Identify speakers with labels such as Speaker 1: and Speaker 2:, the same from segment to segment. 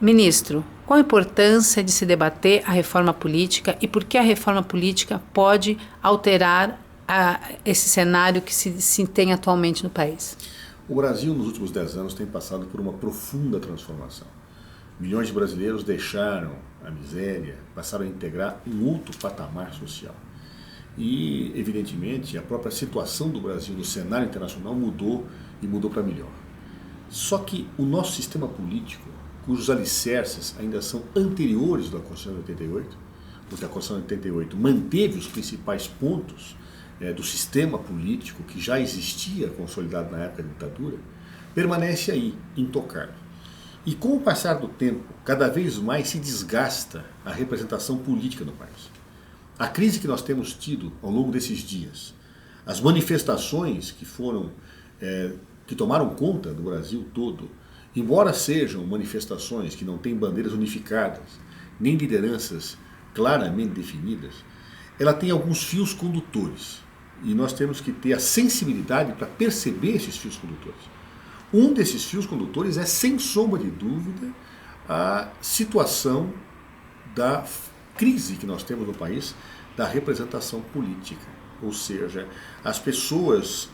Speaker 1: Ministro, qual a importância de se debater a reforma política e por que a reforma política pode alterar esse cenário que se tem atualmente no país?
Speaker 2: O Brasil, nos últimos 10 anos, tem passado por uma profunda transformação. Milhões de brasileiros deixaram a miséria, passaram a integrar um outro patamar social. E, evidentemente, a própria situação do Brasil no cenário internacional mudou e mudou para melhor. Só que o nosso sistema político, cujos alicerces ainda são anteriores da Constituição de 88, porque a Constituição de 88 manteve os principais pontos do sistema político que já existia consolidado na época da ditadura, permanece aí, intocado. E com o passar do tempo, cada vez mais se desgasta a representação política no país. A crise que nós temos tido ao longo desses dias, as manifestações que tomaram conta do Brasil todo, embora sejam manifestações que não têm bandeiras unificadas, nem lideranças claramente definidas, ela tem alguns fios condutores. E nós temos que ter a sensibilidade para perceber esses fios condutores. Um desses fios condutores é, sem sombra de dúvida, a situação da crise que nós temos no país da representação política. Ou seja, as pessoas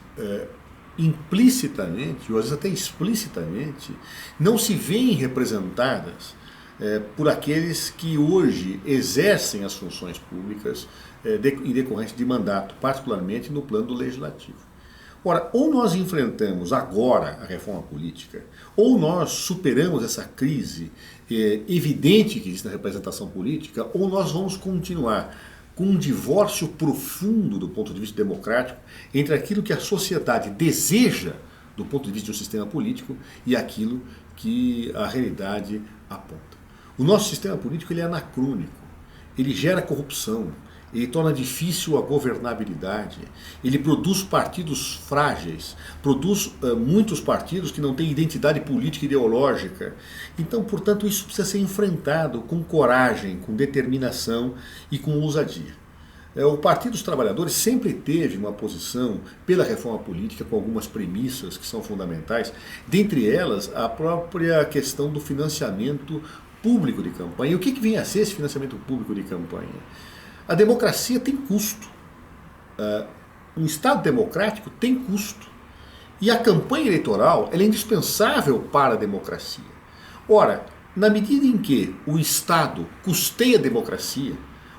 Speaker 2: implicitamente, ou às vezes até explicitamente, não se veem representadas por aqueles que hoje exercem as funções públicas em decorrência de mandato, particularmente no plano do legislativo. Ora, ou nós enfrentamos agora a reforma política, ou nós superamos essa crise evidente que existe na representação política, ou nós vamos continuar com um divórcio profundo do ponto de vista democrático entre aquilo que a sociedade deseja do ponto de vista de um sistema político e aquilo que a realidade aponta. O nosso sistema político ele é anacrônico, ele gera corrupção, ele torna difícil a governabilidade, ele produz partidos frágeis, produz muitos partidos que não têm identidade política e ideológica. Então, portanto, isso precisa ser enfrentado com coragem, com determinação e com ousadia. O Partido dos Trabalhadores sempre teve uma posição pela reforma política com algumas premissas que são fundamentais, dentre elas a própria questão do financiamento público de campanha. E o que vem a ser esse financiamento público de campanha? A democracia tem custo. Um Estado democrático tem custo. E a campanha eleitoral ela é indispensável para a democracia. Ora, na medida em que o Estado custeia a democracia,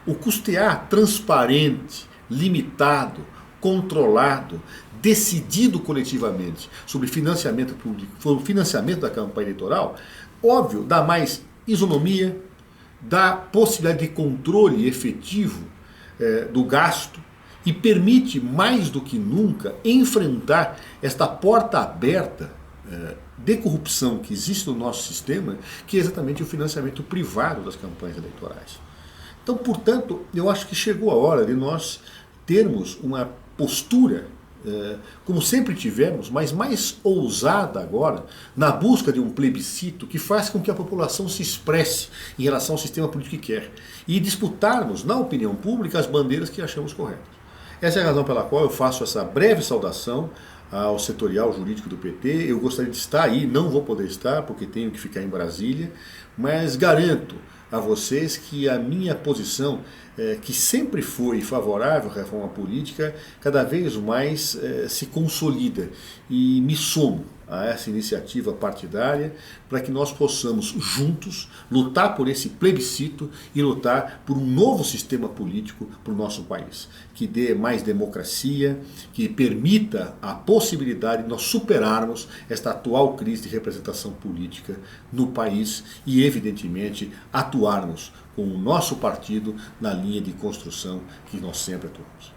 Speaker 2: o custear transparente, limitado, controlado, decidido coletivamente sobre financiamento público, sobre o financiamento da campanha eleitoral, óbvio, dá mais isonomia, dá possibilidade de controle efetivo do gasto e permite mais do que nunca enfrentar esta porta aberta de corrupção que existe no nosso sistema, que é exatamente o financiamento privado das campanhas eleitorais. Então, portanto, eu acho que chegou a hora de nós termos uma postura como sempre tivemos, mas mais ousada agora, na busca de um plebiscito que faz com que a população se expresse em relação ao sistema político que quer e disputarmos na opinião pública as bandeiras que achamos corretas. Essa é a razão pela qual eu faço essa breve saudação ao setorial jurídico do PT. Eu gostaria de estar aí, não vou poder estar porque tenho que ficar em Brasília, mas garanto a vocês que a minha posição, que sempre foi favorável à reforma política, cada vez mais se consolida e me somo a essa iniciativa partidária para que nós possamos juntos lutar por esse plebiscito e lutar por um novo sistema político para o nosso país, que dê mais democracia, que permita a possibilidade de nós superarmos esta atual crise de representação política no país e, evidentemente, atuarmos com o nosso partido na linha de construção que nós sempre atuamos.